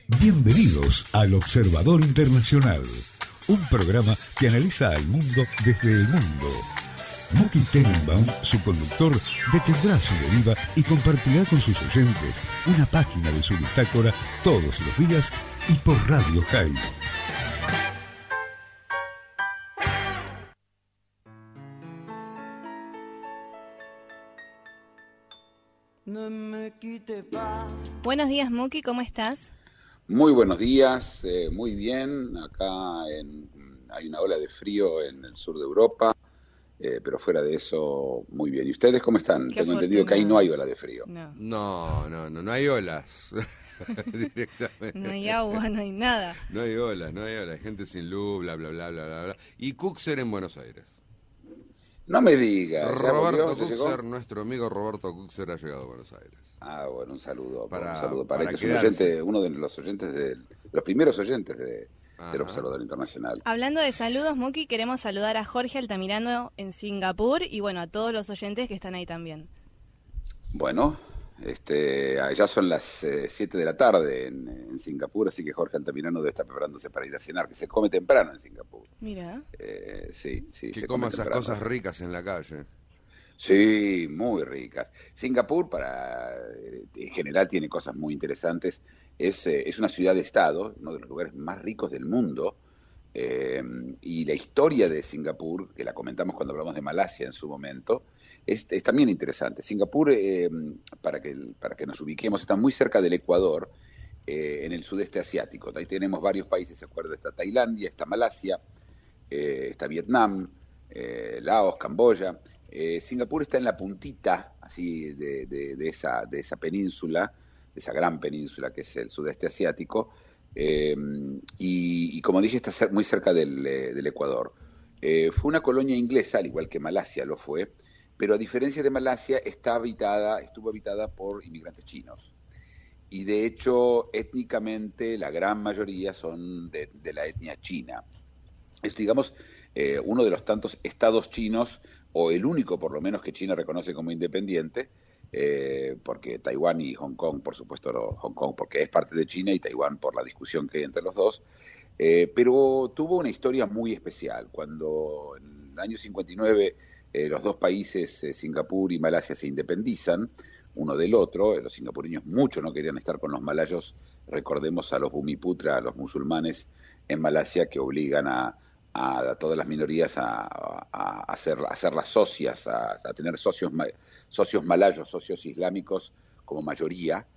Bienvenidos al Observador Internacional, un programa que analiza al mundo desde el mundo. Muki Tenenbaum, su conductor, detendrá su deriva y compartirá con sus oyentes una página de su bitácora todos los días y por Radio High. Buenos días, Muki, ¿cómo estás? Muy buenos días, muy bien. Acá hay una ola de frío en el sur de Europa, pero fuera de eso, muy bien. ¿Y ustedes cómo están? Tengo entendido que ahí no hay ola de frío. No hay olas. Directamente. No hay agua, no hay nada. No hay olas, hay gente sin luz, bla, bla, bla, bla, bla, bla. Y Kuxer en Buenos Aires. No me digas. Roberto Kuxer, nuestro amigo Roberto Kuxer ha llegado a Buenos Aires. Ah, bueno, un saludo para que quedarse. Es un oyente, uno de los oyentes los primeros oyentes del Observador Internacional. Hablando de saludos, Muki, queremos saludar a Jorge Altamirano en Singapur y bueno, a todos los oyentes que están ahí también. Bueno, ya son las 7 de la tarde en Singapur, así que Jorge Altamirano debe estar preparándose para ir a cenar, que se come temprano en Singapur. Mira. Sí. Que coma esas cosas ricas en la calle. Sí, muy ricas. Singapur, en general, tiene cosas muy interesantes. Es una ciudad-estado, uno de los lugares más ricos del mundo. Y la historia de Singapur, que la comentamos cuando hablamos de Malasia en su momento, es también interesante. Singapur, para que nos ubiquemos, está muy cerca del Ecuador, en el sudeste asiático. Ahí tenemos varios países, ¿se acuerdan? Está Tailandia, está Malasia, está Vietnam, Laos, Camboya. Singapur está en la puntita así de esa península, de esa gran península que es el sudeste asiático, y como dije, está muy cerca del Ecuador. Fue una colonia inglesa, al igual que Malasia lo fue, pero a diferencia de Malasia estuvo habitada por inmigrantes chinos. Y de hecho, étnicamente, la gran mayoría son de la etnia china. Es, digamos, uno de los tantos estados chinos, o el único por lo menos que China reconoce como independiente, porque Taiwán y Hong Kong, por supuesto, Hong Kong porque es parte de China y Taiwán por la discusión que hay entre los dos, pero tuvo una historia muy especial. Cuando en el año 59 los dos países, Singapur y Malasia, se independizan uno del otro, los singapureños mucho no querían estar con los malayos, recordemos a los Bumiputra, a los musulmanes en Malasia, que obligan a todas las minorías a hacerlas socias, a tener socios malayos, socios islámicos como mayoría,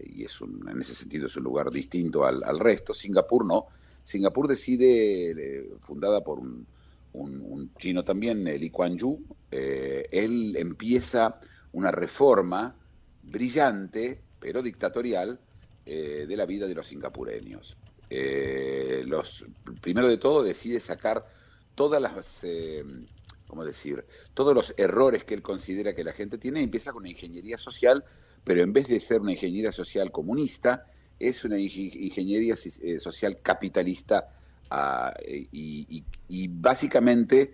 y en ese sentido es un lugar distinto al resto. Singapur no. Singapur fundada por un chino también, Lee Kuan Yew, él empieza una reforma brillante, pero dictatorial, de la vida de los singapureños. Primero de todo decide sacar todas todos los errores que él considera que la gente tiene, y empieza con una ingeniería social, pero en vez de ser una ingeniería social comunista, es una ingeniería social capitalista, y básicamente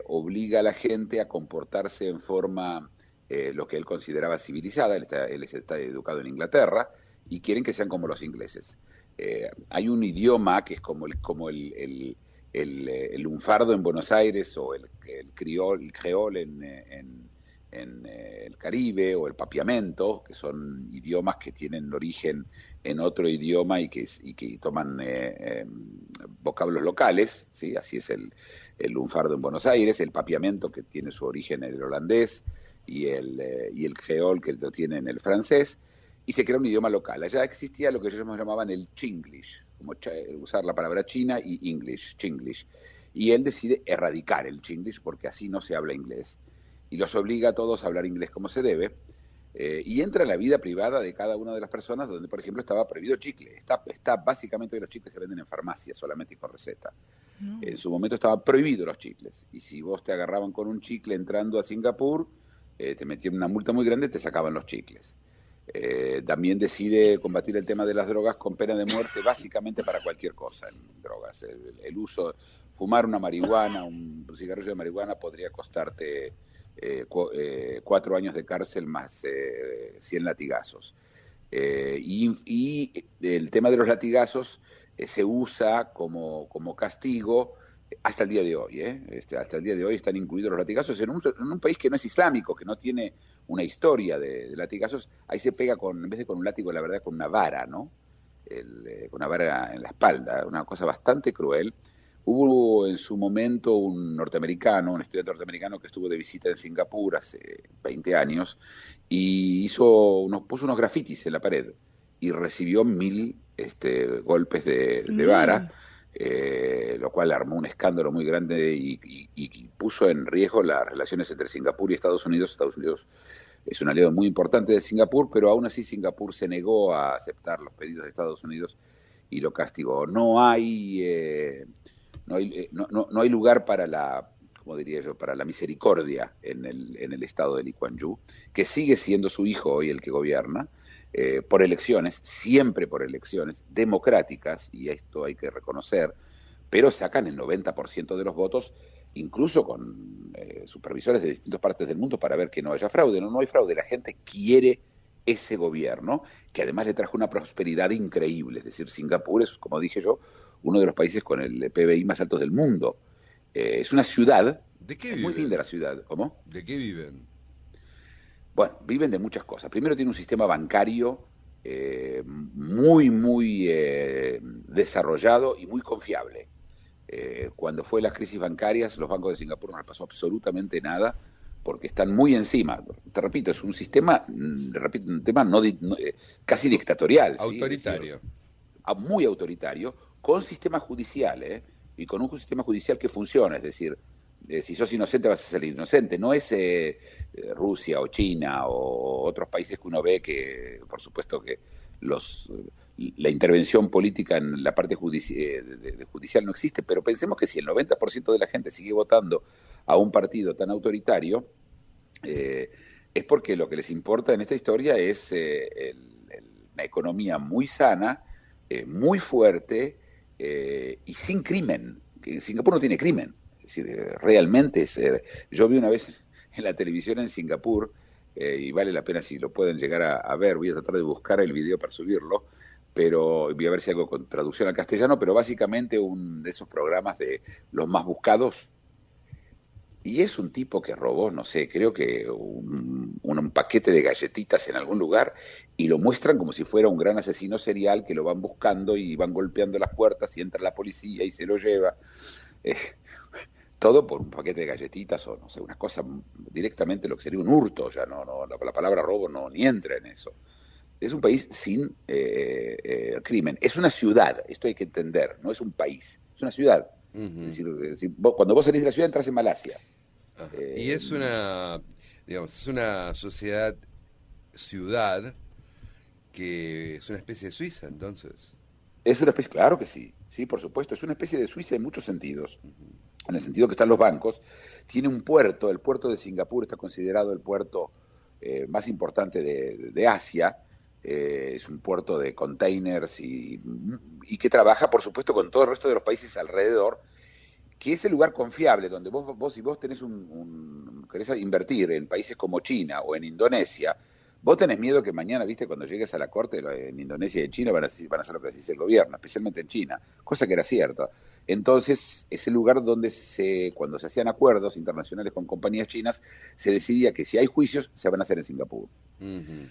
obliga a la gente a comportarse en forma lo que él consideraba civilizada. Él está educado en Inglaterra y quieren que sean como los ingleses. Hay un idioma que es como el lunfardo en Buenos Aires, o el creol en el Caribe, o el papiamento, que son idiomas que tienen origen en otro idioma y que toman vocablos locales, ¿sí? Así es el lunfardo en Buenos Aires, el papiamento, que tiene su origen en el holandés, y el creol, que lo tiene en el francés, y se crea un idioma local. Allá existía lo que ellos llamaban el Chinglish, como usar la palabra china y English, Chinglish. Y él decide erradicar el Chinglish porque así no se habla inglés. Y los obliga a todos a hablar inglés como se debe. Y entra en la vida privada de cada una de las personas, donde, por ejemplo, estaba prohibido el chicle. Está básicamente, los chicles se venden en farmacia solamente y con receta. En su momento estaban prohibidos los chicles. Y si vos te agarraban con un chicle entrando a Singapur, te metían una multa muy grande y te sacaban los chicles. También decide combatir el tema de las drogas con pena de muerte, básicamente para cualquier cosa en drogas. El uso, fumar una marihuana, un cigarrillo de marihuana podría costarte 4 años de cárcel más 100 latigazos. Y el tema de los latigazos se usa como castigo hasta el día de hoy. Hasta el día de hoy están incluidos los latigazos en un país que no es islámico, que no tiene una historia de latigazos. Ahí se pega en vez de con un látigo, la verdad, con una vara, ¿no? Con una vara en la espalda, una cosa bastante cruel. Hubo en su momento un estudiante norteamericano que estuvo de visita en Singapur hace 20 años y puso unos grafitis en la pared y recibió 1000 golpes de vara, lo cual armó un escándalo muy grande y puso en riesgo las relaciones entre Singapur y Estados Unidos. Estados Unidos es un aliado muy importante de Singapur, pero aún así Singapur se negó a aceptar los pedidos de Estados Unidos y lo castigó. No hay lugar para como diría yo, para la misericordia en el estado de Lee Kuan Yew, que sigue siendo su hijo hoy el que gobierna, por elecciones, siempre por elecciones democráticas, y esto hay que reconocer, pero sacan el 90% de los votos, incluso con supervisores de distintas partes del mundo para ver que no haya fraude. No hay fraude, la gente quiere ese gobierno, que además le trajo una prosperidad increíble. Es decir, Singapur es, como dije yo, uno de los países con el PBI más altos del mundo. Es una ciudad, ¿De qué es viven? muy linda la ciudad. ¿Cómo? ¿De qué viven? Bueno, viven de muchas cosas. Primero tiene un sistema bancario muy desarrollado y muy confiable. Cuando fue las crisis bancarias, los bancos de Singapur no les pasó absolutamente nada, porque están muy encima. Te repito, es un sistema, un tema casi dictatorial. Autoritario. ¿Sí? Es decir, muy autoritario, con sistema judicial, y con un sistema judicial que funciona. Es decir, si sos inocente vas a salir inocente. No es Rusia o China o otros países que uno ve que, por supuesto, que la intervención política en la parte judicial no existe, pero pensemos que si el 90% de la gente sigue votando a un partido tan autoritario, es porque lo que les importa en esta historia es una economía muy sana, muy fuerte y sin crimen. Que Singapur no tiene crimen. Es decir, realmente yo vi una vez en la televisión en Singapur, y vale la pena si lo pueden llegar a ver, voy a tratar de buscar el video para subirlo, pero voy a ver si hago con traducción al castellano, pero básicamente un de esos programas de los más buscados, y es un tipo que robó, no sé, creo que un paquete de galletitas en algún lugar, y lo muestran como si fuera un gran asesino serial que lo van buscando y van golpeando las puertas y entra la policía y se lo lleva. Todo por un paquete de galletitas o no sé, una cosa directamente lo que sería un hurto, ya la palabra robo ni entra en eso. Es un país sin crimen. Es una ciudad, esto hay que entender, no es un país, es una ciudad. Uh-huh. Es decir, cuando vos salís de la ciudad entras en Malasia. Y es una ciudad que es una especie de Suiza, entonces. Es una especie, claro que sí, por supuesto, es una especie de Suiza en muchos sentidos. Uh-huh. En el sentido que están los bancos, tiene un puerto, el puerto de Singapur está considerado el puerto más importante de Asia, es un puerto de containers y que trabaja, por supuesto, con todo el resto de los países alrededor, que es el lugar confiable, donde si vos tenés querés invertir en países como China o en Indonesia, vos tenés miedo que mañana, viste, cuando llegues a la corte en Indonesia y en China van a hacer lo que dice el gobierno, especialmente en China, cosa que era cierta. Entonces, es el lugar donde cuando se hacían acuerdos internacionales con compañías chinas, se decidía que si hay juicios, se van a hacer en Singapur. Uh-huh.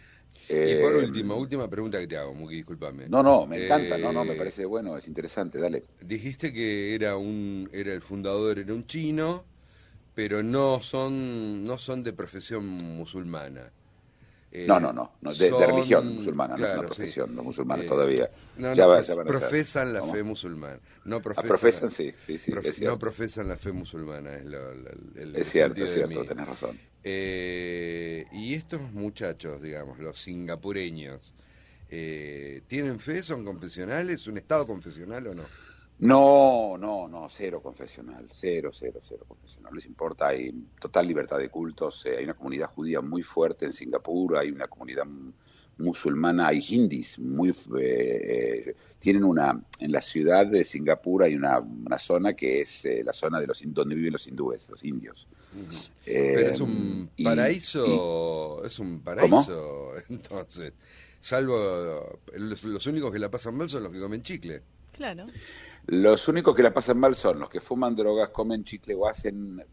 Y por última pregunta que te hago, Muki, discúlpame. No, me encanta, me parece bueno, es interesante, dale. Dijiste que era el fundador, era un chino, pero no son de profesión musulmana. No, de religión musulmana, claro, no es una profesión, sí. Los musulmanes todavía. Profesan la fe musulmana. Profesan, sí, no profesan la fe musulmana, es cierto, tenés razón. Y estos muchachos, digamos, los singapureños, ¿tienen fe? ¿Son confesionales? ¿Un estado confesional o no? No, cero confesional, cero confesional. Les importa, hay total libertad de cultos, hay una comunidad judía muy fuerte en Singapur, hay una comunidad musulmana, hay hindis, tienen en la ciudad de Singapur hay una zona que es la zona donde viven los hindúes, los indios. Uh-huh. Pero es un paraíso, ¿Cómo? Entonces, salvo los únicos que la pasan mal son los que comen chicle. Claro. Los únicos que la pasan mal son los que fuman drogas, comen chicle o hacen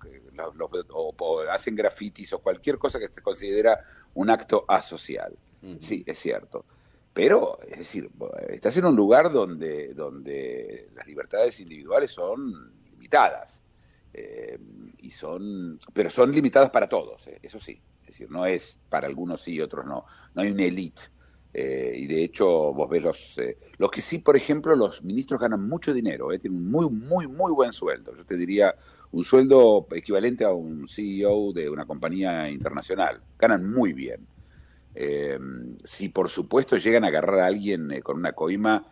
o hacen grafitis o cualquier cosa que se considera un acto asocial. Sí, es cierto. Pero, es decir, estás en un lugar donde las libertades individuales son limitadas. Pero son limitadas para todos, eso sí. Es decir, no es para algunos sí y otros no. No hay una élite. Y de hecho, vos ves los que sí, por ejemplo, los ministros ganan mucho dinero, tienen un muy, muy, muy buen sueldo. Yo te diría un sueldo equivalente a un CEO de una compañía internacional. Ganan muy bien. Si por supuesto llegan a agarrar a alguien con una coima,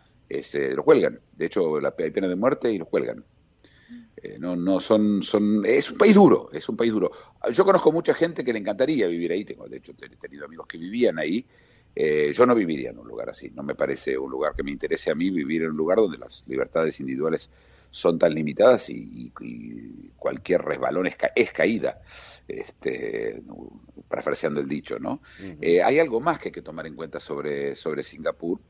lo cuelgan. De hecho, hay pena de muerte y lo cuelgan. Es un país duro, es un país duro. Yo conozco mucha gente que le encantaría vivir ahí, de hecho he tenido amigos que vivían ahí. Yo no viviría en un lugar así, no me parece un lugar que me interese a mí vivir en un lugar donde las libertades individuales son tan limitadas y cualquier resbalón es caída, parafraseando el dicho, ¿no? Hay algo más que hay que tomar en cuenta sobre Singapur,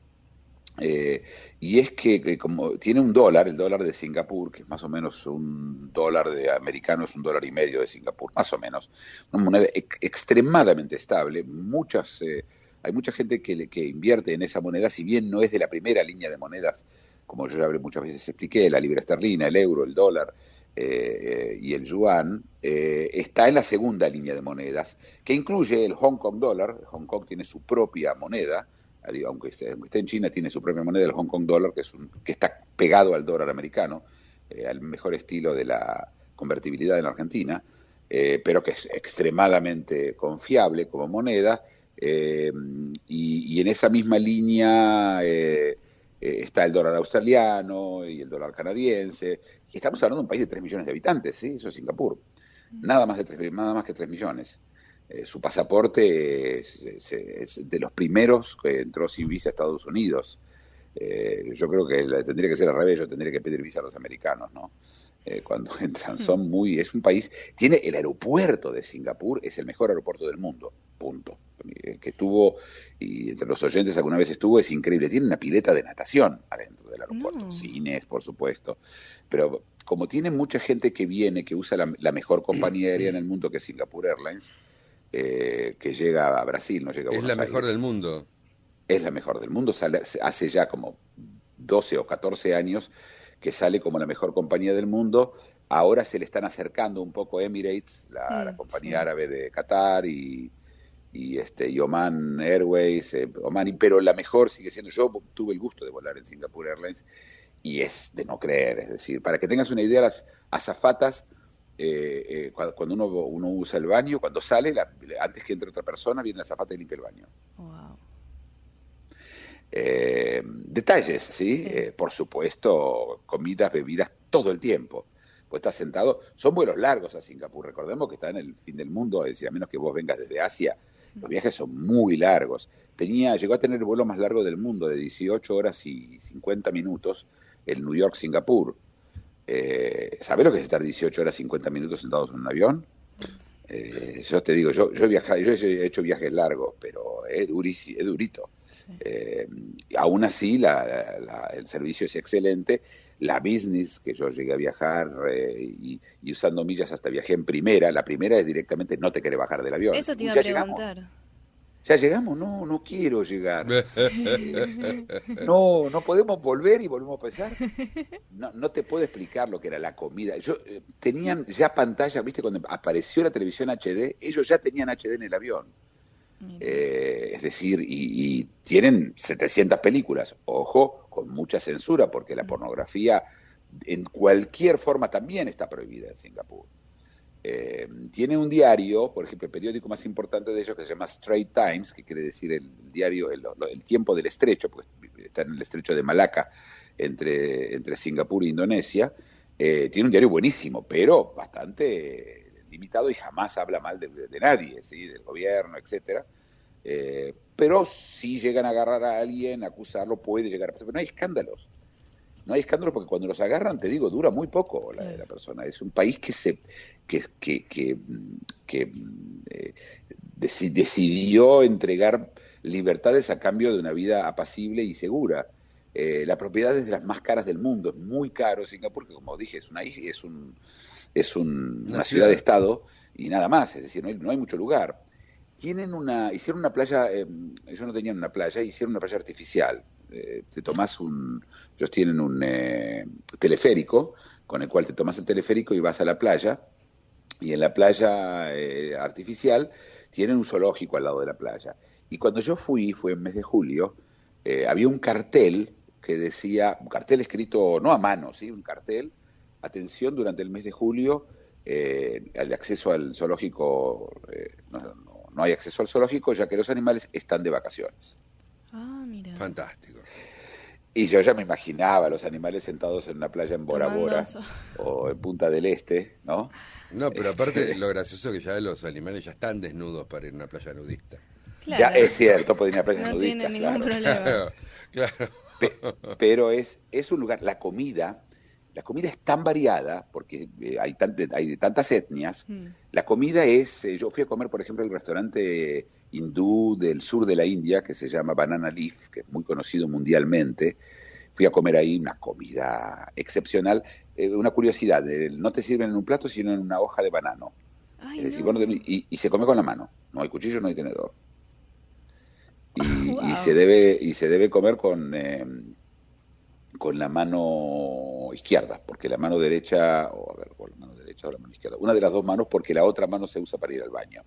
y es que como tiene un dólar, el dólar de Singapur, que es más o menos un dólar de americano, es $1.50 de Singapur, más o menos, una moneda extremadamente estable, hay mucha gente que invierte en esa moneda, si bien no es de la primera línea de monedas, como yo ya muchas veces expliqué, la libra esterlina, el euro, el dólar y el yuan, está en la segunda línea de monedas, que incluye el Hong Kong dólar. Hong Kong tiene su propia moneda, aunque esté en China, tiene su propia moneda, el Hong Kong dólar, que está pegado al dólar americano, al mejor estilo de la convertibilidad en Argentina, pero que es extremadamente confiable como moneda. Y en esa misma línea está el dólar australiano y el dólar canadiense, y estamos hablando de un país de 3 millones de habitantes, ¿sí? Eso es Singapur, nada más que 3 millones. Su pasaporte es de los primeros que entró sin visa a Estados Unidos. Yo creo que tendría que ser al revés, yo tendría que pedir visa a los americanos, ¿no? Cuando entran es un país, tiene el aeropuerto de Singapur, es el mejor aeropuerto del mundo, punto. El que estuvo, y entre los oyentes alguna vez estuvo, es increíble, tiene una pileta de natación adentro del aeropuerto, cines, por supuesto, pero como tiene mucha gente que viene, que usa la mejor compañía aérea en el mundo, que es Singapore Airlines, que llega a Brasil, no llega a Buenos Aires. Es la mejor del mundo. Es la mejor del mundo, hace ya como 12 o 14 años que sale como la mejor compañía del mundo. Ahora se le están acercando un poco Emirates, la compañía árabe de Qatar, y Oman Airways, pero la mejor sigue siendo, yo tuve el gusto de volar en Singapore Airlines, y es de no creer. Es decir, para que tengas una idea, las azafatas, cuando uno usa el baño, cuando sale, antes que entre otra persona, viene la azafata y limpia el baño. Wow. Detalles, ¿sí? Por supuesto, comidas, bebidas, todo el tiempo. Pues estás sentado, son vuelos largos a Singapur, recordemos que está en el fin del mundo, es decir, a menos que vos vengas desde Asia, los viajes son muy largos. Llegó a tener el vuelo más largo del mundo, de 18 horas y 50 minutos, el New York-Singapur. ¿Sabés lo que es estar 18 horas y 50 minutos sentados en un avión? Yo te digo, yo he hecho viajes largos, pero es durito. Aún así el servicio es excelente. La business, que yo llegué a viajar y usando millas hasta viajé en primera, la primera es directamente no te querés bajar del avión. Eso te iba a preguntar. ¿Ya llegamos? No quiero llegar. No podemos volver y volvemos a empezar. No te puedo explicar lo que era la comida. Tenían ya pantalla, viste, cuando apareció la televisión HD, ellos ya tenían HD en el avión. Es decir, y tienen 700 películas, ojo, con mucha censura, porque la pornografía en cualquier forma también está prohibida en Singapur. Tiene un diario, por ejemplo, el periódico más importante de ellos, que se llama Straits Times, que quiere decir el diario, el tiempo del estrecho, porque está en el estrecho de Malaca, entre Singapur e Indonesia. Tiene un diario buenísimo, pero bastante limitado, y jamás habla mal de nadie, ¿sí? Del gobierno, etcétera. Pero si llegan a agarrar a alguien, acusarlo, puede llegar a pasar. Pero no hay escándalos. No hay escándalos porque cuando los agarran, te digo, dura muy poco la persona. Es un país que decidió entregar libertades a cambio de una vida apacible y segura. La propiedad es de las más caras del mundo, es muy caro Singapur, que como dije, es una ciudad-estado y nada más, es decir, no hay mucho lugar. Hicieron una playa, ellos no tenían una playa, hicieron una playa artificial. Ellos tienen un teleférico, con el cual te tomas el teleférico y vas a la playa, y en la playa artificial tienen un zoológico al lado de la playa. Y cuando yo fue en mes de julio, había un cartel que decía, un cartel escrito no a mano, ¿sí? Un cartel, atención, durante el mes de julio, el acceso al zoológico, no hay acceso al zoológico, ya que los animales están de vacaciones. Ah, mira. Fantástico. Y yo ya me imaginaba a los animales sentados en una playa en Bora Bora o en Punta del Este, ¿no? No, pero aparte lo gracioso es que ya los animales ya están desnudos para ir a una playa nudista. Claro. Ya es cierto, pueden ir a playa no nudista. No tiene ningún problema. Claro. Pero es un lugar, la comida es tan variada, porque hay de tantas etnias. La comida yo fui a comer, por ejemplo, el restaurante hindú del sur de la India, que se llama Banana Leaf, que es muy conocido mundialmente. Fui a comer ahí una comida excepcional. Una curiosidad, no te sirven en un plato, sino en una hoja de banano. Ay, es decir, no. y se come con la mano. No hay cuchillo, no hay tenedor. Wow. Y se debe comer con la mano izquierda, porque la mano derecha, o la mano derecha o la mano izquierda, una de las dos manos, porque la otra mano se usa para ir al baño.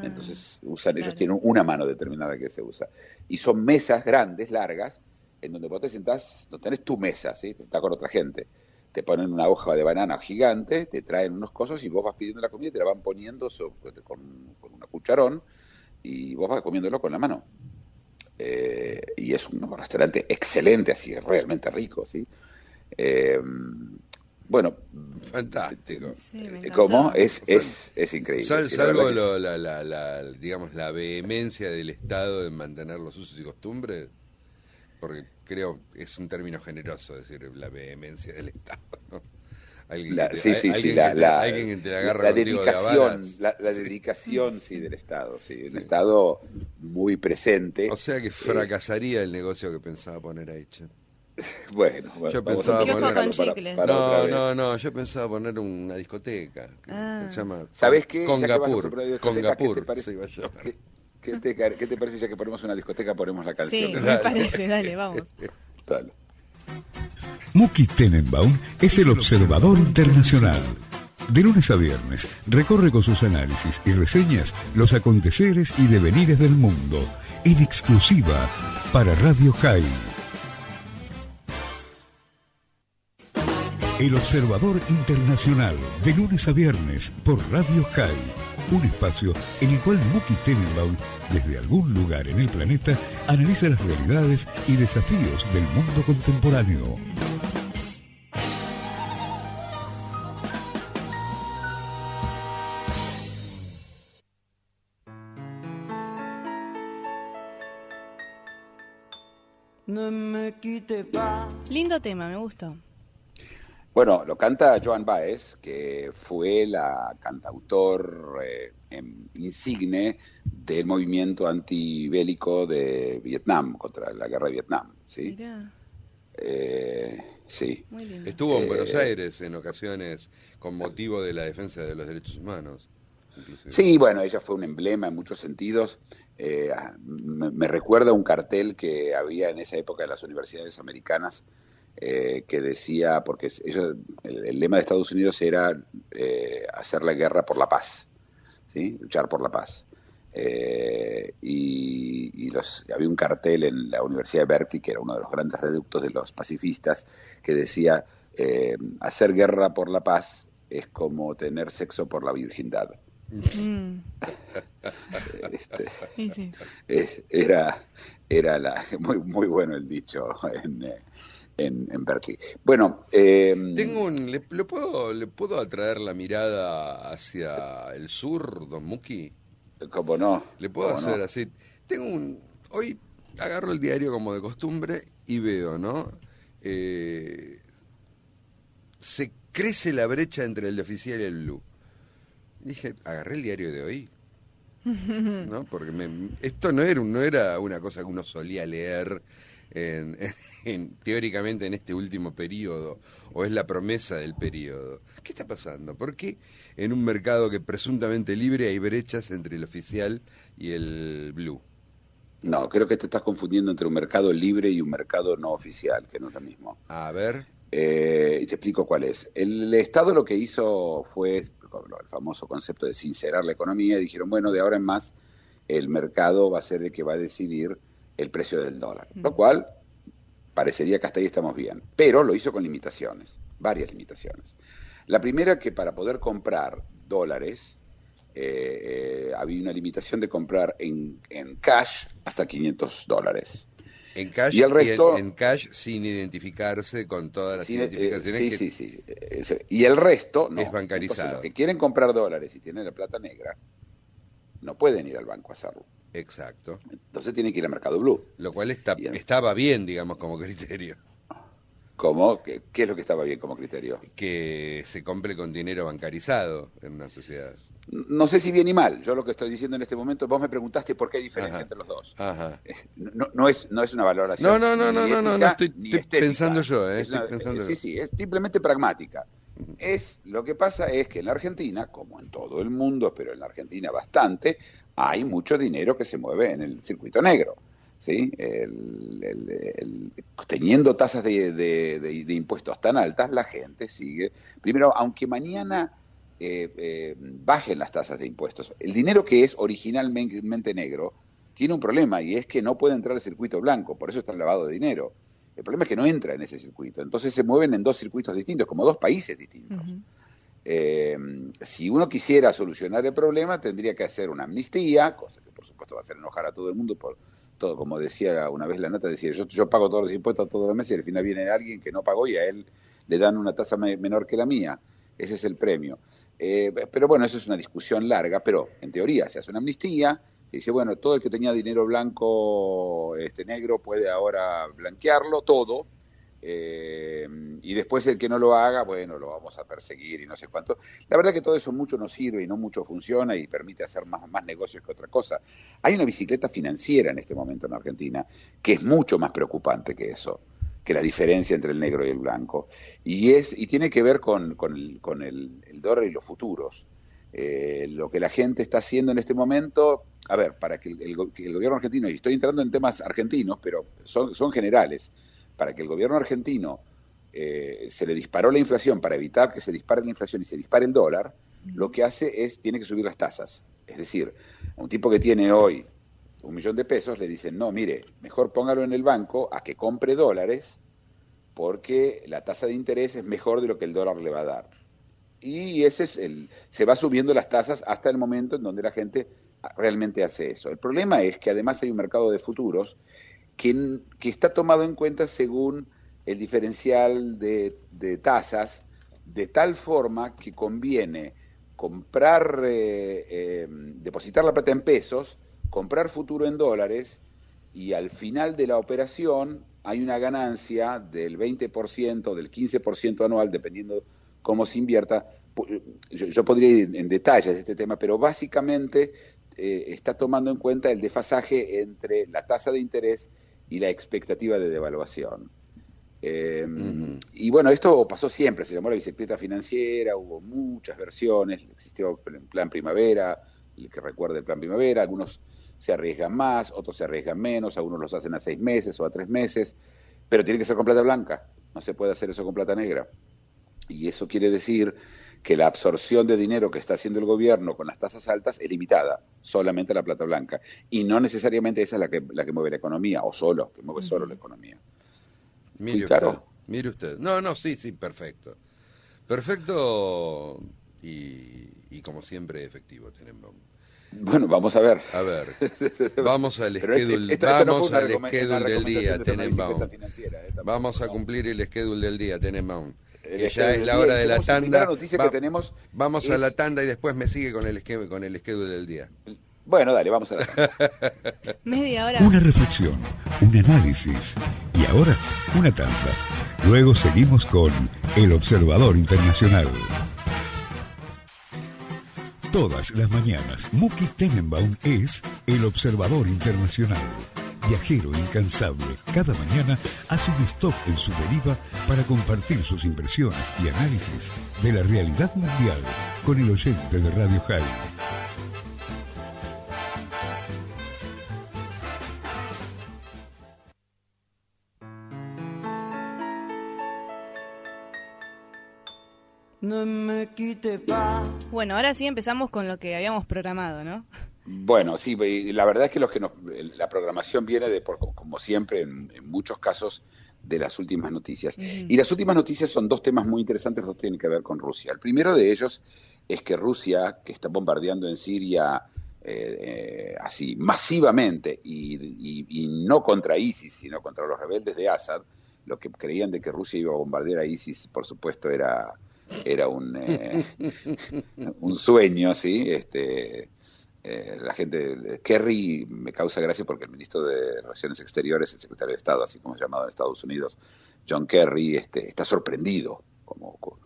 Entonces ellos tienen una mano determinada que se usa. Y son mesas grandes, largas, en donde vos te sentás, no tenés tu mesa, ¿sí? Te sentás con otra gente. Te ponen una hoja de banana gigante, te traen unos cosos y vos vas pidiendo la comida y te la van poniendo con una cucharón y vos vas comiéndolo con la mano. Y es un restaurante excelente, así, realmente rico, ¿sí? Bueno, fantástico. Sí, ¿cómo? Es increíble. Salvo digamos, la vehemencia del Estado en mantener los usos y costumbres, porque creo es un término generoso decir la vehemencia del Estado, ¿no? Alguien que te agarra la contigo dedicación, de la dedicación, sí, del Estado, sí, un Estado muy presente. O sea que fracasaría el negocio que pensaba poner ahí, che. Bueno, yo pensaba poner no, yo pensaba poner una discoteca que se llama ¿Sabés qué? Congapur. ¿Qué te parece ya que ponemos una discoteca, ponemos la canción? Sí, me parece, dale, vamos. Dale. Muki Tenenbaum es el observador internacional. De lunes a viernes, recorre con sus análisis y reseñas los aconteceres y devenires del mundo, en exclusiva para Radio High. El Observador Internacional, de lunes a viernes, por Radio High. Un espacio en el cual Muki Tenenbaum, desde algún lugar en el planeta, analiza las realidades y desafíos del mundo contemporáneo. Lindo tema, me gustó. Bueno, lo canta Joan Baez, que fue la cantautor insigne del movimiento antibélico de Vietnam, contra la guerra de Vietnam, ¿sí? Mirá. Sí. Muy lindo. Estuvo en Buenos Aires en ocasiones con motivo de la defensa de los derechos humanos. Inclusive. Sí, bueno, ella fue un emblema en muchos sentidos. Me recuerda un cartel que había en esa época en las universidades americanas, que decía, porque el lema de Estados Unidos era hacer la guerra por la paz, ¿sí? Luchar por la paz. Había un cartel en la Universidad de Berkeley, que era uno de los grandes reductos de los pacifistas, que decía, hacer guerra por la paz es como tener sexo por la virgindad. Sí. Era muy, muy bueno el dicho en Berkeley. Bueno, ¿le puedo atraer la mirada hacia el sur, don Muki? ¿Cómo no? ¿Le puedo hacer así? Hoy agarro el diario como de costumbre y veo, ¿no? Se crece la brecha entre el de oficial y el blue. Dije, agarré el diario de hoy. ¿no? Porque esto no era una cosa que uno solía leer teóricamente en este último periodo, o es la promesa del periodo. ¿Qué está pasando? ¿Por qué en un mercado que presuntamente libre hay brechas entre el oficial y el blue? No, creo que te estás confundiendo entre un mercado libre y un mercado no oficial, que no es lo mismo. A ver. Y te explico cuál es. El Estado lo que hizo fue el famoso concepto de sincerar la economía, y dijeron, bueno, de ahora en más el mercado va a ser el que va a decidir el precio del dólar, lo cual parecería que hasta ahí estamos bien, pero lo hizo con limitaciones, varias limitaciones. La primera, que para poder comprar dólares había una limitación de comprar en cash hasta $500. En cash, y el resto, en cash sin identificarse con todas las identificaciones. Sí. Y el resto no. Es bancarizado. Entonces, los que quieren comprar dólares y tienen la plata negra no pueden ir al banco a hacerlo. Exacto. Entonces tienen que ir al mercado blue. Lo cual estaba bien, digamos, como criterio. ¿Cómo? ¿Qué es lo que estaba bien como criterio? Que se compre con dinero bancarizado en una sociedad. No sé si bien y mal. Yo lo que estoy diciendo en este momento, vos me preguntaste por qué hay diferencia entre los dos. Ajá. No es una valoración. No, estoy pensando yo, Sí, es simplemente pragmática. Lo que pasa es que en la Argentina, como en todo el mundo, pero en la Argentina bastante, hay mucho dinero que se mueve en el circuito negro. ¿Sí? Teniendo tasas de impuestos tan altas, la gente sigue. Primero, aunque mañana bajen las tasas de impuestos, el dinero que es originalmente negro tiene un problema, y es que no puede entrar al circuito blanco, por eso está el lavado de dinero. El problema es que no entra en ese circuito, entonces se mueven en dos circuitos distintos, como dos países distintos. Si uno quisiera solucionar el problema, tendría que hacer una amnistía, cosa que por supuesto va a hacer enojar a todo el mundo por todo, como decía una vez la nota, decía, yo pago todos los impuestos todos los meses, y al final viene alguien que no pagó y a él le dan una tasa menor que la mía. Ese es el premio. Pero bueno, eso es una discusión larga, pero en teoría se hace una amnistía, se dice, bueno, todo el que tenía dinero blanco, negro, puede ahora blanquearlo todo, y después el que no lo haga, bueno, lo vamos a perseguir y no sé cuánto. La verdad que todo eso mucho no sirve y no mucho funciona y permite hacer más negocios que otra cosa. Hay una bicicleta financiera en este momento en Argentina que es mucho más preocupante que eso, que la diferencia entre el negro y el blanco, y tiene que ver con el dólar y los futuros. Lo que la gente está haciendo en este momento, a ver, para que el gobierno argentino, y estoy entrando en temas argentinos, pero son generales, para que el gobierno argentino se le disparó la inflación, para evitar que se dispare la inflación y se dispare el dólar, lo que hace tiene que subir las tasas. Es decir, un tipo que tiene hoy $1.000.000 le dicen, no, mire, mejor póngalo en el banco a que compre dólares, porque la tasa de interés es mejor de lo que el dólar le va a dar. Y se va subiendo las tasas hasta el momento en donde la gente realmente hace eso. El problema es que además hay un mercado de futuros que está tomado en cuenta según el diferencial de tasas, de tal forma que conviene comprar, depositar la plata en pesos, comprar futuro en dólares, y al final de la operación hay una ganancia del 20%, del 15% anual, dependiendo cómo se invierta. Yo podría ir en detalles de este tema, pero básicamente está tomando en cuenta el desfasaje entre la tasa de interés y la expectativa de devaluación. Y bueno, esto pasó siempre, se llamó la bicicleta financiera, hubo muchas versiones, existió el plan primavera, el que recuerde el plan primavera, algunos se arriesgan más, otros se arriesgan menos, algunos los hacen a 6 meses o a 3 meses, pero tiene que ser con plata blanca, no se puede hacer eso con plata negra. Y eso quiere decir que la absorción de dinero que está haciendo el gobierno con las tasas altas es limitada, solamente la plata blanca, y no necesariamente esa es la que mueve la economía, que mueve solo la economía. Mire usted. No, sí, perfecto. Perfecto y como siempre efectivo, Tenenbaum. Bueno, vamos a ver. Vamos al schedule, del día, Tenenbaum. Vamos a cumplir el schedule del día, Tenenbaum. Que ya es la hora de la tanda. Vamos a la tanda y después me sigue con el schedule del día. Bueno, dale, vamos a la tanda. Media hora. Una reflexión, un análisis y ahora una tanda. Luego seguimos con El Observador Internacional. Todas las mañanas, Muki Tenenbaum es el observador internacional. Viajero incansable, cada mañana hace un stop en su deriva para compartir sus impresiones y análisis de la realidad mundial con el oyente de Radio High. No me quite pa. Bueno, ahora sí empezamos con lo que habíamos programado, ¿no? Bueno, sí, la verdad es que la programación viene como siempre, en muchos casos, de las últimas noticias. Y las últimas noticias son dos temas muy interesantes, dos tienen que ver con Rusia. El primero de ellos es que Rusia, que está bombardeando en Siria así masivamente, y no contra ISIS, sino contra los rebeldes de Assad, lo que creían de que Rusia iba a bombardear a ISIS, por supuesto, era un sueño, ¿sí? La gente, Kerry me causa gracia porque el ministro de Relaciones Exteriores, el secretario de Estado, así como es llamado en Estados Unidos, John Kerry, está sorprendido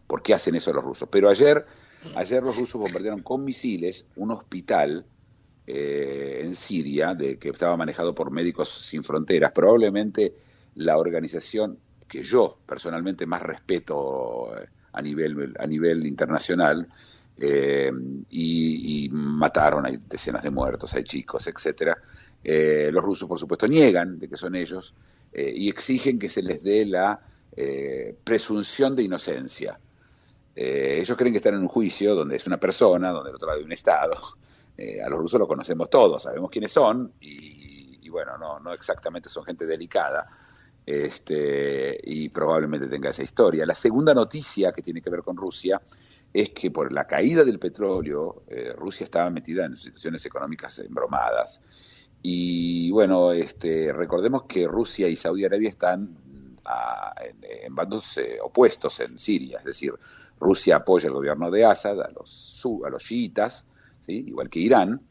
por qué hacen eso los rusos. Pero ayer los rusos bombardearon con misiles un hospital en Siria que estaba manejado por Médicos Sin Fronteras, probablemente la organización que yo personalmente más respeto a nivel internacional. Y mataron, hay decenas de muertos, hay chicos, etcétera. Los rusos, por supuesto, niegan de que son ellos y exigen que se les dé la presunción de inocencia. Ellos creen que están en un juicio donde es una persona, donde el otro lado hay un Estado. A los rusos lo conocemos todos, sabemos quiénes son y bueno, no exactamente son gente delicada. Y probablemente tenga esa historia. La segunda noticia que tiene que ver con Rusia es que por la caída del petróleo, Rusia estaba metida en situaciones económicas embromadas. Y bueno, recordemos que Rusia y Saudi Arabia están en bandos opuestos en Siria, es decir, Rusia apoya el gobierno de Assad, a los chiitas, ¿sí? Igual que Irán,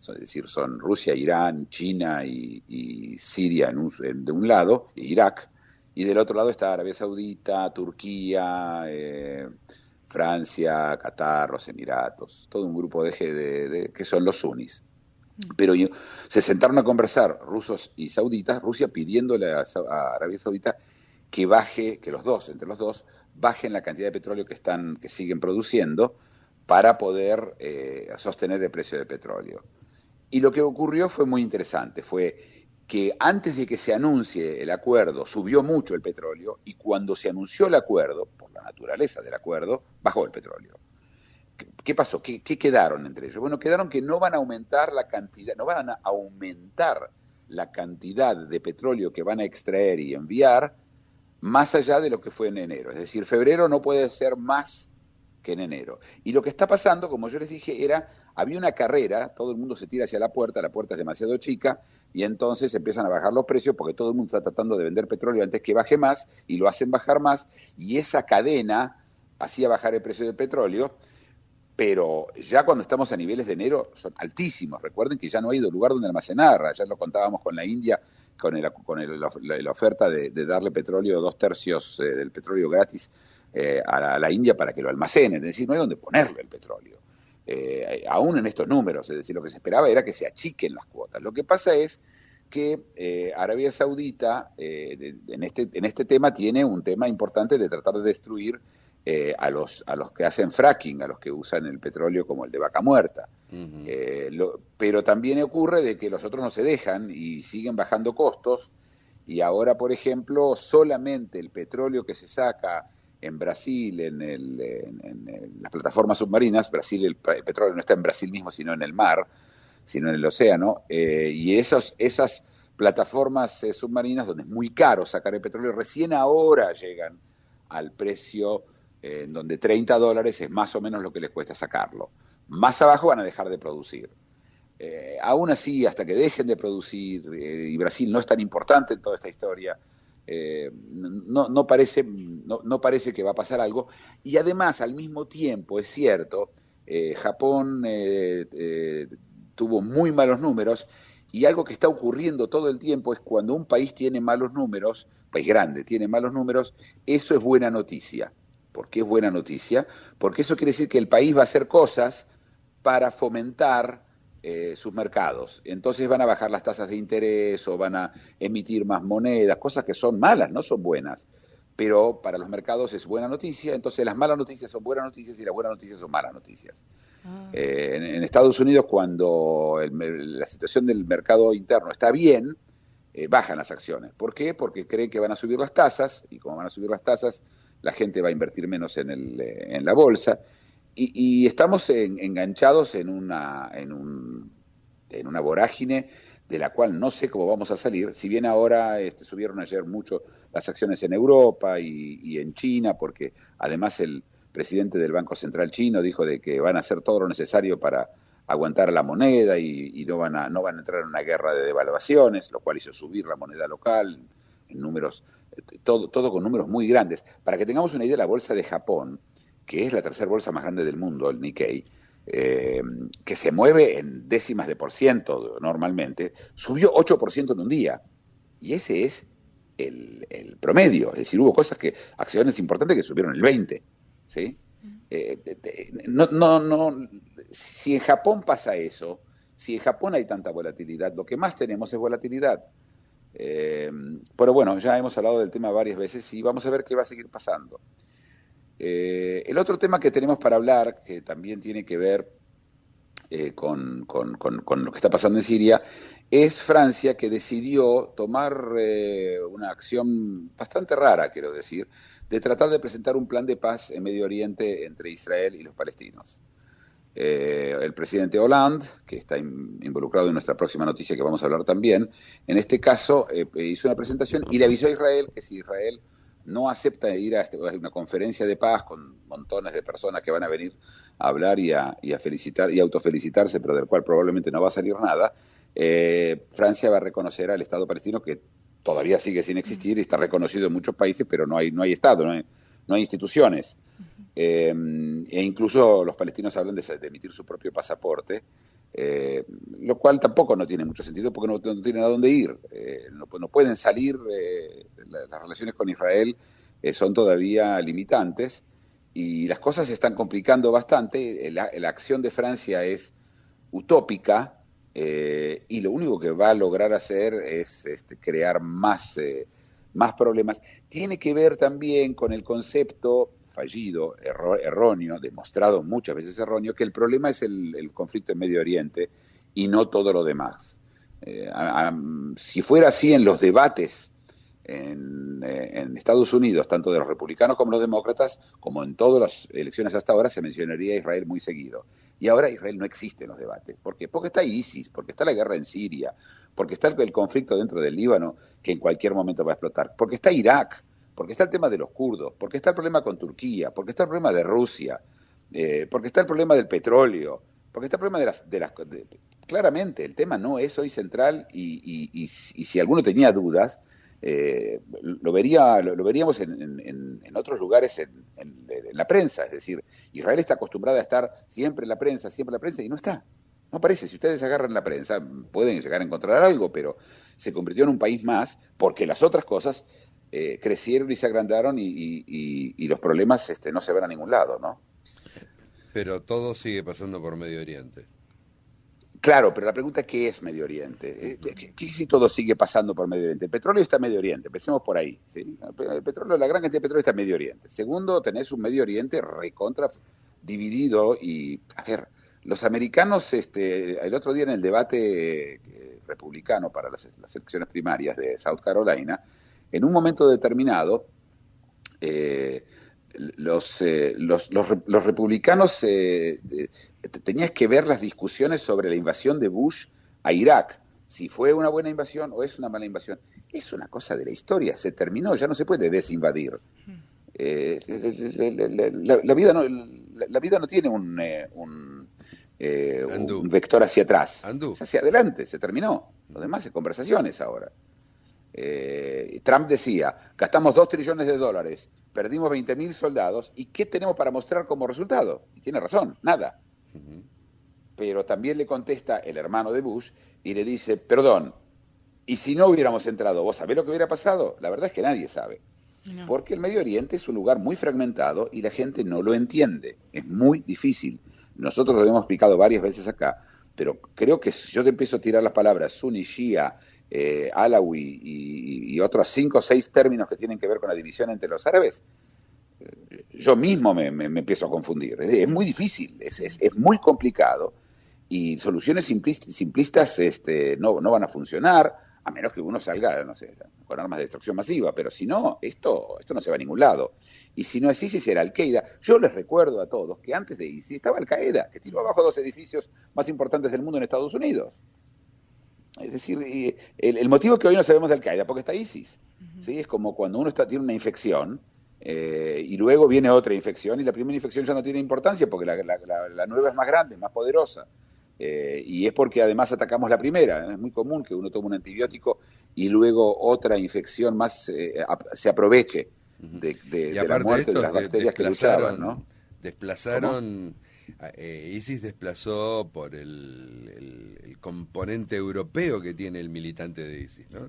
es decir, son Rusia, Irán, China y Siria de un lado, e Irak, y del otro lado está Arabia Saudita, Turquía, Francia, Qatar, los Emiratos, todo un grupo que son los sunnis. Pero se sentaron a conversar rusos y sauditas, Rusia pidiéndole a Arabia Saudita que entre los dos, bajen la cantidad de petróleo que siguen produciendo para poder sostener el precio del petróleo. Y lo que ocurrió fue muy interesante, fue que antes de que se anuncie el acuerdo subió mucho el petróleo y cuando se anunció el acuerdo, por la naturaleza del acuerdo, bajó el petróleo. ¿Qué pasó? ¿Qué quedaron entre ellos? Bueno, quedaron que no van a aumentar la cantidad de petróleo que van a extraer y enviar más allá de lo que fue en enero. Es decir, febrero no puede ser más que en enero. Y lo que está pasando, como yo les dije, había una carrera, todo el mundo se tira hacia la puerta es demasiado chica, y entonces empiezan a bajar los precios porque todo el mundo está tratando de vender petróleo antes que baje más, y lo hacen bajar más, y esa cadena hacía bajar el precio del petróleo, pero ya cuando estamos a niveles de enero son altísimos. Recuerden que ya no hay lugar donde almacenar, ya lo contábamos con la India, con la oferta de darle petróleo, 2/3 del petróleo gratis a la India para que lo almacenen, es decir, no hay donde ponerlo el petróleo. Aún en estos números, es decir, lo que se esperaba era que se achiquen las cuotas. Lo que pasa es que Arabia Saudita en este tema tiene un tema importante de tratar de destruir a los que hacen fracking, a los que usan el petróleo como el de vaca muerta. Pero también ocurre de que los otros no se dejan y siguen bajando costos, y ahora, por ejemplo, solamente el petróleo que se saca en Brasil, en las plataformas submarinas, el petróleo no está en Brasil mismo, sino en el mar, sino en el océano, y esas plataformas submarinas, donde es muy caro sacar el petróleo, recién ahora llegan al precio en donde $30 es más o menos lo que les cuesta sacarlo. Más abajo van a dejar de producir. Aún así, hasta que dejen de producir, y Brasil no es tan importante en toda esta historia, no parece que va a pasar algo. Y además, al mismo tiempo, es cierto, Japón tuvo muy malos números, y algo que está ocurriendo todo el tiempo es cuando un país tiene malos números, país grande tiene malos números, eso es buena noticia. ¿Por qué es buena noticia? Porque eso quiere decir que el país va a hacer cosas para fomentar sus mercados. Entonces van a bajar las tasas de interés o van a emitir más monedas, cosas que son malas, no son buenas. Pero para los mercados es buena noticia, entonces las malas noticias son buenas noticias y las buenas noticias son malas noticias. En Estados Unidos, cuando la situación del mercado interno está bien, bajan las acciones. ¿Por qué? Porque creen que van a subir las tasas, y como van a subir las tasas, la gente va a invertir menos en la bolsa, y estamos enganchados en una vorágine de la cual no sé cómo vamos a salir, si bien ahora subieron ayer mucho las acciones en Europa y en China, porque además el presidente del Banco Central chino dijo de que van a hacer todo lo necesario para aguantar la moneda y no van a entrar en una guerra de devaluaciones, lo cual hizo subir la moneda local en números, todo con números muy grandes. Para que tengamos una idea, la bolsa de Japón, que es la tercera bolsa más grande del mundo, el Nikkei, que se mueve en décimas de % normalmente, subió 8% en un día. Y ese es el promedio. Es decir, hubo acciones importantes que subieron el 20%. ¿Sí? Si en Japón pasa eso, si en Japón hay tanta volatilidad, lo que más tenemos es volatilidad. Pero bueno, ya hemos hablado del tema varias veces y vamos a ver qué va a seguir pasando. El otro tema que tenemos para hablar, que también tiene que ver con lo que está pasando en Siria, es Francia, que decidió tomar una acción bastante rara, quiero decir, de tratar de presentar un plan de paz en Medio Oriente entre Israel y los palestinos. El presidente Hollande, que está involucrado en nuestra próxima noticia que vamos a hablar también, en este caso hizo una presentación y le avisó a Israel que si Israel no acepta ir a una conferencia de paz con montones de personas que van a venir a hablar y a felicitar y autofelicitarse, pero del cual probablemente no va a salir nada, Francia va a reconocer al Estado palestino, que todavía sigue sin existir y está reconocido en muchos países, pero no hay Estado, no hay instituciones. E incluso los palestinos hablan de emitir su propio pasaporte, lo cual tampoco no tiene mucho sentido porque no tienen a dónde ir. No pueden salir, las relaciones con Israel son todavía limitantes y las cosas se están complicando bastante. La acción de Francia es utópica y lo único que va a lograr hacer es crear más problemas. Tiene que ver también con el concepto fallido, erróneo, demostrado muchas veces erróneo, que el problema es el conflicto en Medio Oriente y no todo lo demás. Si fuera así en los debates en Estados Unidos, tanto de los republicanos como los demócratas, como en todas las elecciones hasta ahora, se mencionaría a Israel muy seguido. Y ahora Israel no existe en los debates. ¿Por qué? Porque está ISIS, porque está la guerra en Siria, porque está el conflicto dentro del Líbano, que en cualquier momento va a explotar, porque está Irak, porque está el tema de los kurdos, porque está el problema con Turquía, porque está el problema de Rusia, porque está el problema del petróleo, porque está el problema claramente, el tema no es hoy central y si alguno tenía dudas, lo veríamos en otros lugares en la prensa. Es decir, Israel está acostumbrada a estar siempre en la prensa, y no está. No aparece. Si ustedes agarran la prensa, pueden llegar a encontrar algo, pero se convirtió en un país más porque las otras cosas crecieron y se agrandaron y los problemas no se van a ningún lado, ¿no? Pero todo sigue pasando por Medio Oriente. Claro, pero la pregunta es ¿qué es Medio Oriente? ¿Qué si todo sigue pasando por Medio Oriente? El petróleo está en Medio Oriente, empecemos por ahí, ¿sí? El petróleo, la gran cantidad de petróleo está en Medio Oriente. Segundo, tenés un Medio Oriente recontra dividido y, a ver, los americanos, el otro día en el debate republicano para las elecciones primarias de South Carolina, en un momento determinado, los republicanos tenías que ver las discusiones sobre la invasión de Bush a Irak, si fue una buena invasión o es una mala invasión. Es una cosa de la historia, se terminó, ya no se puede desinvadir. La vida no tiene un vector hacia atrás, es hacia adelante, se terminó. Lo demás es conversaciones ahora. Trump decía, gastamos $2 trillones, perdimos 20.000 soldados, ¿y qué tenemos para mostrar como resultado? Y tiene razón, nada. Pero también le contesta el hermano de Bush y le dice, perdón, ¿y si no hubiéramos entrado? ¿Vos sabés lo que hubiera pasado? La verdad es que nadie sabe. No. Porque el Medio Oriente es un lugar muy fragmentado y la gente no lo entiende. Es muy difícil. Nosotros lo hemos explicado varias veces acá, pero creo que si yo te empiezo a tirar las palabras suní, shia, alawi y otros 5 o 6 términos que tienen que ver con la división entre los árabes, yo mismo me empiezo a confundir. Es muy difícil, es muy complicado, y soluciones simplistas no van a funcionar, a menos que uno salga, no sé, con armas de destrucción masiva, pero si no, esto no se va a ningún lado. Y si no es ISIS, era Al-Qaeda. Yo les recuerdo a todos que antes de ISIS estaba Al-Qaeda, que tiró abajo 2 edificios más importantes del mundo en Estados Unidos. Es decir, el motivo que hoy no sabemos de Al-Qaeda, porque está ISIS. ¿Sí? Es como cuando uno tiene una infección, y luego viene otra infección, y la primera infección ya no tiene importancia, porque la nueva es más grande, más poderosa. Y es porque además atacamos la primera. Es muy común que uno tome un antibiótico y luego otra infección más se aproveche de la muerte de las bacterias que luchaban, ¿no? Desplazaron... ISIS desplazó por el componente europeo que tiene el militante de ISIS, ¿no?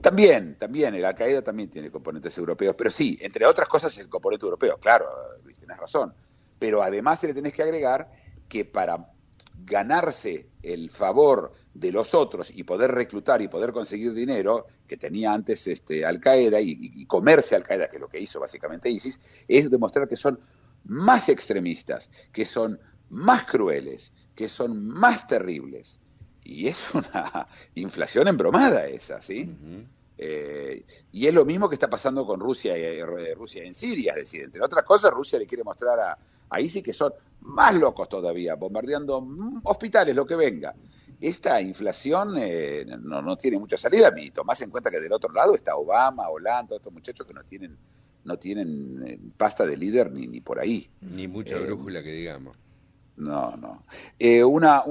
También, el Al-Qaeda también tiene componentes europeos, pero sí, entre otras cosas el componente europeo, claro, Luis, tenés razón. Pero además le tenés que agregar que para ganarse el favor de los otros y poder reclutar y poder conseguir dinero que tenía antes Al-Qaeda y comerse Al-Qaeda, que es lo que hizo básicamente ISIS, es demostrar que son más extremistas, que son más crueles, que son más terribles. Y es una inflación embromada esa, ¿sí? Y es lo mismo que está pasando con Rusia en Siria, es decir, entre otras cosas, Rusia le quiere mostrar a ISIS que son más locos todavía, bombardeando hospitales, lo que venga. Esta inflación no tiene mucha salida, y tomás en cuenta que del otro lado está Obama, Hollande, todos estos muchachos que no tienen pasta de líder ni por ahí. Ni mucha brújula que digamos. No. Una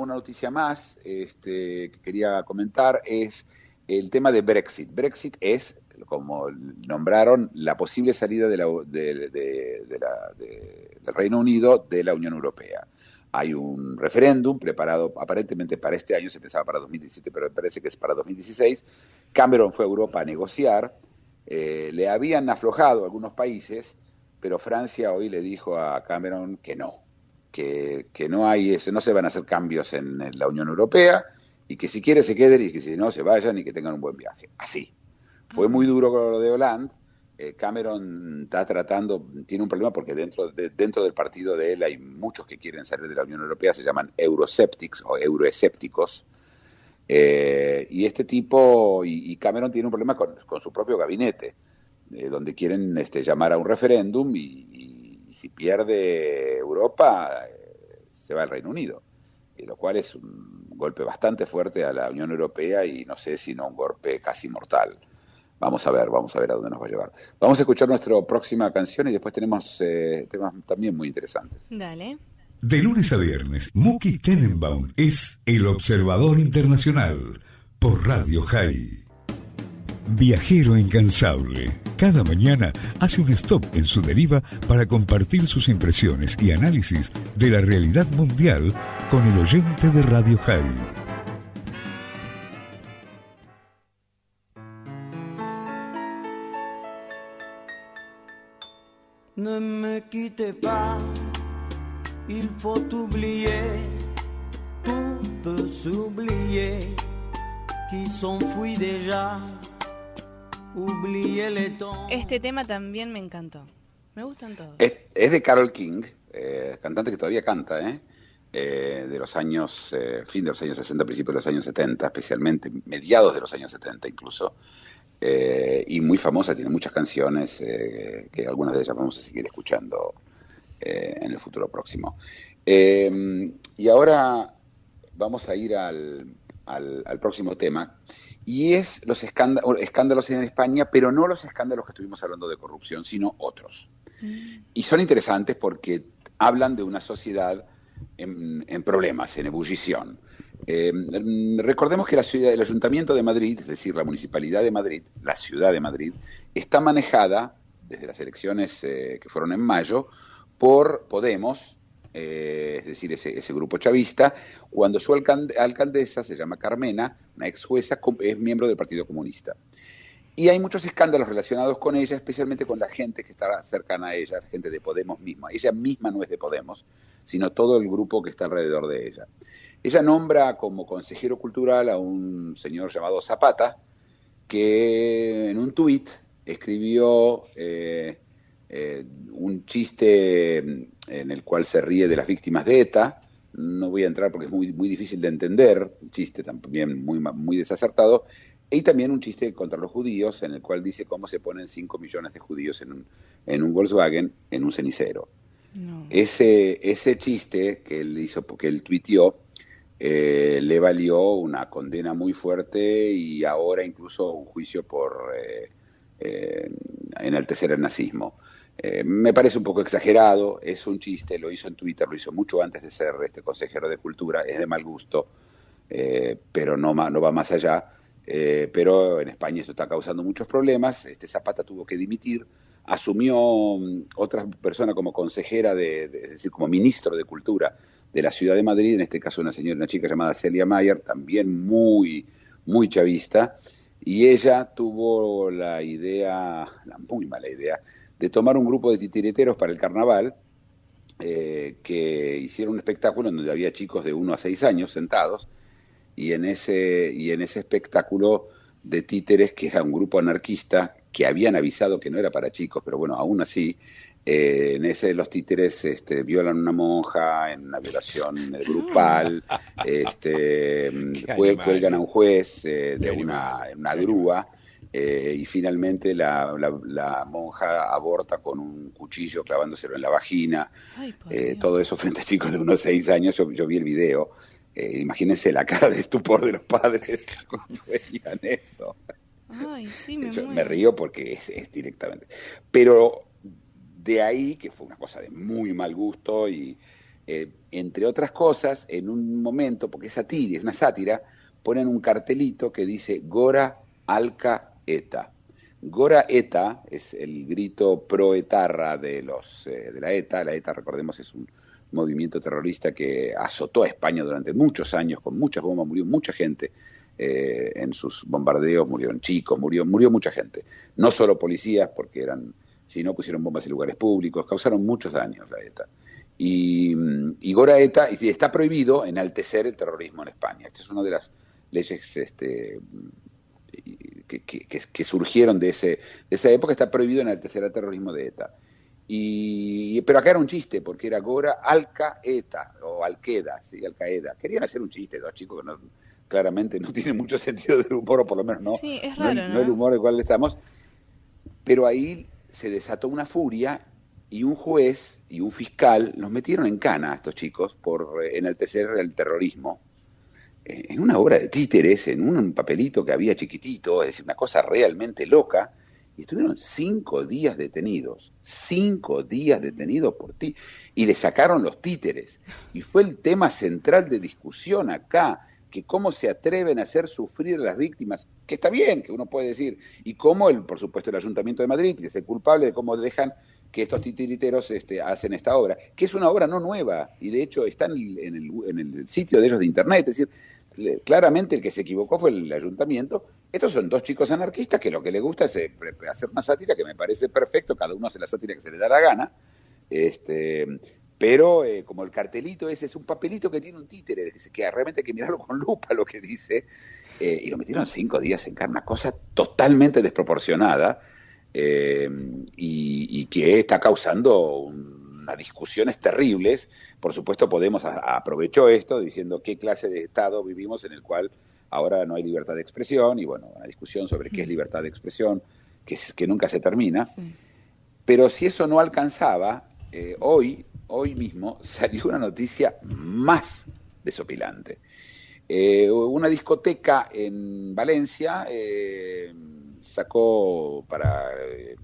noticia más que quería comentar es el tema de Brexit. Brexit es, como nombraron, la posible salida del Reino Unido de la Unión Europea. Hay un referéndum preparado aparentemente para este año, se pensaba para 2017, pero parece que es para 2016. Cameron fue a Europa a negociar. Le habían aflojado algunos países, pero Francia hoy le dijo a Cameron que no, que no hay eso, no se van a hacer cambios en la Unión Europea, y que si quiere se queden, y que si no se vayan y que tengan un buen viaje. Así. Fue muy duro con lo de Hollande. Cameron está tiene un problema porque dentro del partido de él hay muchos que quieren salir de la Unión Europea, se llaman eurosceptics o euroescépticos. Y este tipo, y Cameron tiene un problema con su propio gabinete, donde quieren llamar a un referéndum, y si pierde Europa, se va al Reino Unido, lo cual es un golpe bastante fuerte a la Unión Europea, y no sé si no un golpe casi mortal. Vamos a ver a dónde nos va a llevar. Vamos a escuchar nuestra próxima canción y después tenemos temas también muy interesantes. Dale. De lunes a viernes, Muki Tenenbaum es El Observador Internacional por Radio High. Viajero incansable, cada mañana hace un stop en su deriva para compartir sus impresiones y análisis de la realidad mundial con el oyente de Radio High. Ne me quittez pas, il faut oublier, tout peut s'oublier, qui s'enfuit déjà, oublier les temps. Este tema también me encantó. Me gustan todos. Es de Carole King, cantante que todavía canta, de los años, fin de los años 60, principios de los años 70, especialmente, mediados de los años 70 incluso. Y muy famosa, tiene muchas canciones que algunas de ellas vamos a seguir escuchando en el futuro próximo. Y ahora vamos a ir al próximo tema, y es los escándalos en España, pero no los escándalos que estuvimos hablando de corrupción, sino otros. Y son interesantes porque hablan de una sociedad en problemas, en ebullición. Recordemos que el Ayuntamiento de Madrid, es decir, la Municipalidad de Madrid, la Ciudad de Madrid, está manejada desde las elecciones que fueron en mayo por Podemos, es decir, ese grupo chavista, cuando su alcaldesa se llama Carmena, una ex jueza, es miembro del Partido Comunista. Y hay muchos escándalos relacionados con ella, especialmente con la gente que está cercana a ella, la gente de Podemos misma. Ella misma no es de Podemos, sino todo el grupo que está alrededor de ella. Ella nombra como consejero cultural a un señor llamado Zapata, que en un tuit escribió un chiste en el cual se ríe de las víctimas de ETA. No voy a entrar porque es muy, muy difícil de entender, el chiste también muy desacertado, y también un chiste contra los judíos, en el cual dice cómo se ponen 5 millones de judíos en un Volkswagen, en un cenicero. No. Ese chiste que él hizo, porque él tuiteó, le valió una condena muy fuerte y ahora incluso un juicio por enaltecer el nazismo. Me parece un poco exagerado, es un chiste, lo hizo en Twitter, lo hizo mucho antes de ser consejero de cultura, es de mal gusto, pero no va más allá. Pero en España esto está causando muchos problemas. Zapata tuvo que dimitir, asumió otra persona como consejera es decir, como ministro de Cultura de la Ciudad de Madrid, en este caso una chica llamada Celia Mayer, también muy, muy chavista, y ella tuvo la muy mala idea, de tomar un grupo de titiriteros para el carnaval, que hicieron un espectáculo en donde había chicos de 1 a 6 años sentados, y en ese espectáculo de títeres, que era un grupo anarquista, que habían avisado que no era para chicos, pero bueno, aún así, en ese los títeres violan a una monja en una violación grupal, cuelgan a un juez de una grúa, y finalmente la monja aborta con un cuchillo clavándoselo en la vagina. Ay, todo eso frente a chicos de unos 6 años. Yo vi el video. Imagínense la cara de estupor de los padres cuando veían eso. Ay, sí, me río porque es directamente. Pero de ahí, que fue una cosa de muy mal gusto, y entre otras cosas, en un momento, porque es una sátira, ponen un cartelito que dice Gora Alca ETA. Gora ETA es el grito pro-etarra de la ETA. La ETA, recordemos, es un movimiento terrorista que azotó a España durante muchos años con muchas bombas, murió mucha gente en sus bombardeos, murieron chicos, murió mucha gente, no solo policías, porque sino pusieron bombas en lugares públicos, causaron muchos daños la ETA. Y Gora ETA, y está prohibido enaltecer el terrorismo en España. Esta es una de las leyes que surgieron de esa época. Está prohibido enaltecer el terrorismo de ETA. Pero acá era un chiste, porque era Gora Al-Qaeda, o Al-Qaeda, ¿sí? Al-Qaeda. Querían hacer un chiste, dos chicos que claramente no tienen mucho sentido del humor, o por lo menos no, sí, es raro, no el humor del cual estamos. Pero ahí se desató una furia, y un juez y un fiscal los metieron en cana a estos chicos por enaltecer el terrorismo. En una obra de títeres, en un papelito que había chiquitito, es decir, una cosa realmente loca. Y estuvieron 5 días detenidos, 5 días detenidos por ti, y le sacaron los títeres. Y fue el tema central de discusión acá, que cómo se atreven a hacer sufrir a las víctimas, que está bien, que uno puede decir, y cómo, por supuesto, el Ayuntamiento de Madrid, que es el culpable de cómo dejan que estos titiriteros hacen esta obra, que es una obra no nueva, y de hecho está en el sitio de ellos de internet, es decir, claramente el que se equivocó fue el ayuntamiento. Estos son 2 chicos anarquistas que lo que les gusta es hacer una sátira, que me parece perfecto, cada uno hace la sátira que se le da la gana, pero como el cartelito ese es un papelito que tiene un títere, que realmente hay que mirarlo con lupa lo que dice, y lo metieron 5 días en cana, una cosa totalmente desproporcionada, y que está causando unas discusiones terribles. Por supuesto, Podemos aprovechó esto diciendo qué clase de Estado vivimos en el cual ahora no hay libertad de expresión, y bueno, una discusión sobre qué es libertad de expresión que nunca se termina. Sí. Pero si eso no alcanzaba, hoy mismo salió una noticia más desopilante. Una discoteca en Valencia sacó para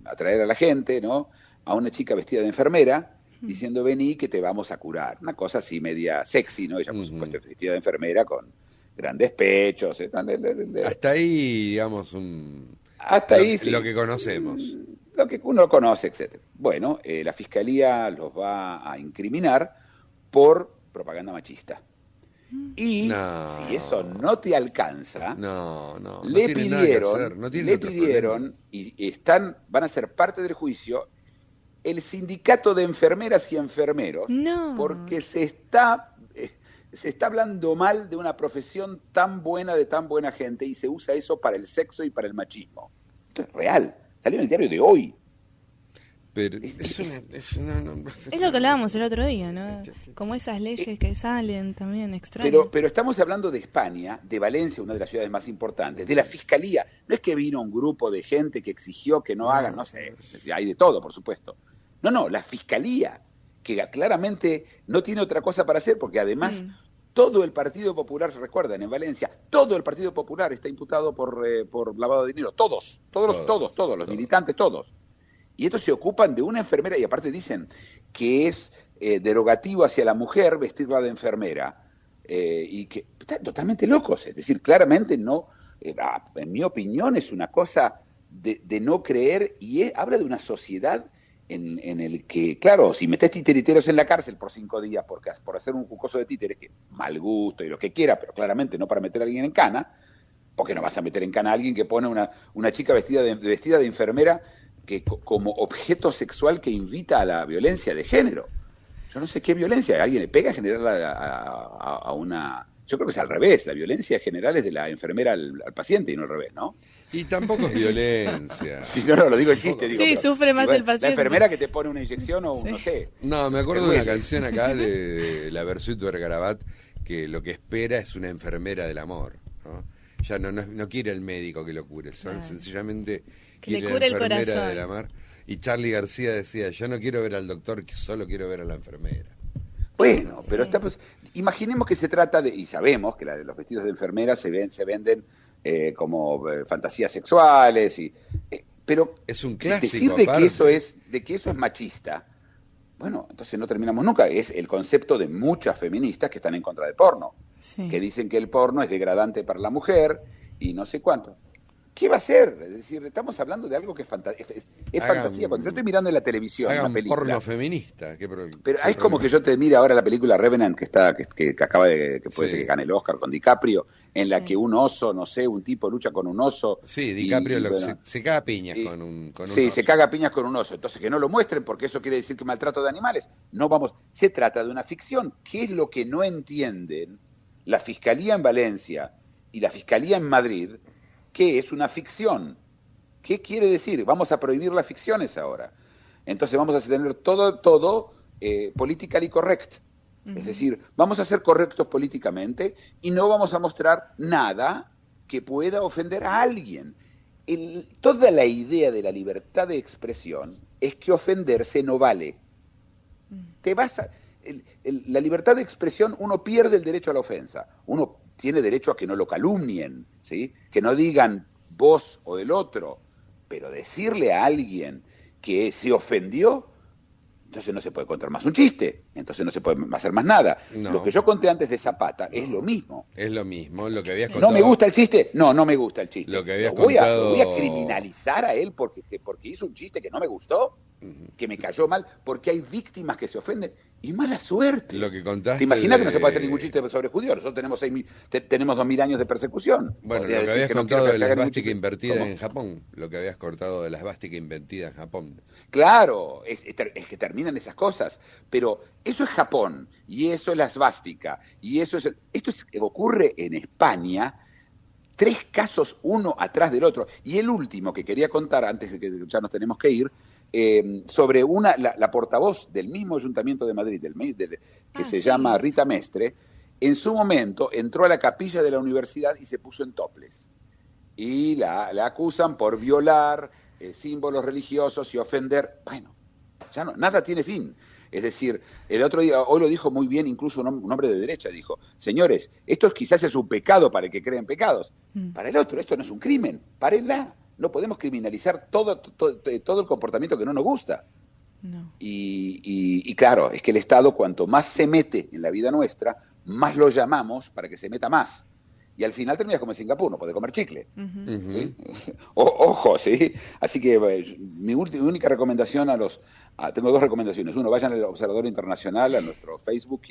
atraer a la gente, ¿no?, a una chica vestida de enfermera, diciendo vení que te vamos a curar. Una cosa así media sexy, ¿no? Ella, por supuesto, vestida de enfermera con grandes pechos. Hasta ahí, digamos, sí. Lo que conocemos. Lo que uno conoce, etcétera. Bueno, la Fiscalía los va a incriminar por propaganda machista. Y No. si eso no te alcanza, No le tiene nada que hacer, pidieron, no tiene otros problemas. y van a ser parte del juicio el sindicato de enfermeras y enfermeros, No. porque se está hablando mal de una profesión tan buena, de tan buena gente, y se usa eso para el sexo y para el machismo. Esto es real, salió en el diario de hoy. Pero Es lo que hablábamos el otro día, ¿no? Como esas leyes que salen también extrañas. Pero estamos hablando de España, de Valencia, una de las ciudades más importantes, de la Fiscalía. No es que vino un grupo de gente que exigió que no hagan, no sé, hay de todo, por supuesto. No, la Fiscalía, que claramente no tiene otra cosa para hacer, porque además todo el Partido Popular, se recuerdan, en Valencia, todo el Partido Popular está imputado por lavado de dinero, todos, los militantes, todos. Y estos se ocupan de una enfermera, y aparte dicen que es derogativo hacia la mujer vestirla de enfermera, y que están totalmente locos, es decir, claramente no, en mi opinión es una cosa de no creer, y habla de una sociedad en el que, claro, si metés titiriteros en la cárcel por 5 días por hacer un jugoso de títeres, que mal gusto y lo que quiera, pero claramente no para meter a alguien en cana, porque no vas a meter en cana a alguien que pone una chica vestida de enfermera que como objeto sexual que invita a la violencia de género. Yo no sé qué violencia, alguien le pega en general a una... Yo creo que es al revés, la violencia general es de la enfermera al paciente y no al revés, ¿no? Y tampoco es violencia. Sí, no, lo digo en chiste. Digo, sí, sufre más el paciente. La enfermera que te pone una inyección o no sé. No, me acuerdo de una canción acá de la Versuit Vergarabat que lo que espera es una enfermera del amor, ¿no? Ya no quiere el médico que lo cure, sencillamente que le quiere cure la el enfermera corazón. del amor. Y Charly García decía, yo no quiero ver al doctor, solo quiero ver a la enfermera. Bueno, pero imaginemos que se trata de, y sabemos que los vestidos de enfermera se venden como fantasías sexuales, pero es un clásico, decir de que eso es machista, bueno, entonces no terminamos nunca. Es el concepto de muchas feministas que están en contra del porno, que dicen que el porno es degradante para la mujer y no sé cuánto. ¿Qué va a ser? Es decir, estamos hablando de algo que es fantasía. Cuando yo estoy mirando en la televisión una película, porno feminista. Pero es como que yo te mire ahora la película Revenant que acaba de, que puede ser que gane el Oscar con DiCaprio, en la que un oso, no sé, un tipo lucha con un oso. Sí, DiCaprio se caga a piñas con un sí, oso. se caga a piñas con un oso. Entonces que no lo muestren porque eso quiere decir que maltrato de animales. No vamos. Se trata de una ficción. ¿Qué es lo que no entienden la Fiscalía en Valencia y la Fiscalía en Madrid? ¿Qué es una ficción? ¿Qué quiere decir? Vamos a prohibir las ficciones ahora. Entonces vamos a tener todo politically correct. Es decir, vamos a ser correctos políticamente y no vamos a mostrar nada que pueda ofender a alguien. Toda la idea de la libertad de expresión es que ofenderse no vale. La libertad de expresión, uno pierde el derecho a la ofensa. Uno tiene derecho a que no lo calumnien, ¿sí? Que no digan vos o el otro, pero decirle a alguien que se ofendió, entonces no se puede contar más un chiste, entonces no se puede hacer más nada. No. Lo que yo conté antes de Zapata es lo mismo. Es lo mismo, lo que habías contado. ¿No me gusta el chiste? No me gusta el chiste. Lo que habías voy contado... a criminalizar a él porque hizo un chiste que no me gustó, que me cayó mal, porque hay víctimas que se ofenden. Y mala suerte. Lo que contaste. ¿Te imaginas que no se puede hacer ningún chiste sobre judíos? Nosotros tenemos 2000 años de persecución. Bueno, Podría lo que decir habías que no contado quiero de que la se haga ningún esvástica chiste. invertida ¿Cómo? en Japón. Lo que habías cortado de la esvástica invertida en Japón. Claro, es que terminan esas cosas. Pero eso es Japón, y eso es la esvástica, y esto ocurre en España. 3 casos uno atrás del otro. Y el último que quería contar, antes de que ya nos tenemos que ir, sobre la portavoz del mismo Ayuntamiento de Madrid, que se llama Rita Mestre, en su momento entró a la capilla de la universidad y se puso en topless. Y la acusan por violar símbolos religiosos y ofender. Bueno, ya nada tiene fin. Es decir, el otro día, hoy lo dijo muy bien incluso un hombre de derecha, dijo, señores, esto quizás es un pecado para el que cree en pecados. Para el otro, esto no es un crimen, párenla. No podemos criminalizar todo el comportamiento que no nos gusta. No. Y claro, es que el Estado, cuanto más se mete en la vida nuestra, más lo llamamos para que se meta más. y al final terminas como en Singapur, no podés comer chicle. Ujú. ¿Sí? Ojo, ¿sí? Así que mi única recomendación tengo 2 recomendaciones. Uno, vayan al Observador Internacional, a nuestro Facebook,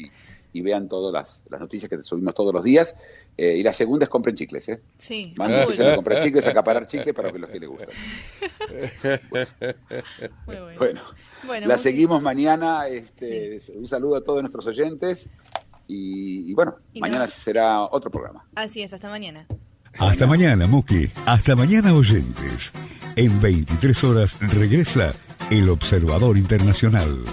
y vean todas las noticias que subimos todos los días. Y la segunda es compren chicles, ¿eh? Sí. Manden empiecen a comprar chicles, a acaparar chicles para los que les gustan. Muy bueno. Bueno, Muki, seguimos mañana. Un saludo a todos nuestros oyentes. Y bueno, Y mañana no. será otro programa. Así es, hasta mañana. Hasta mañana, Muki. Hasta mañana, oyentes. En 23 horas regresa El Observador Internacional.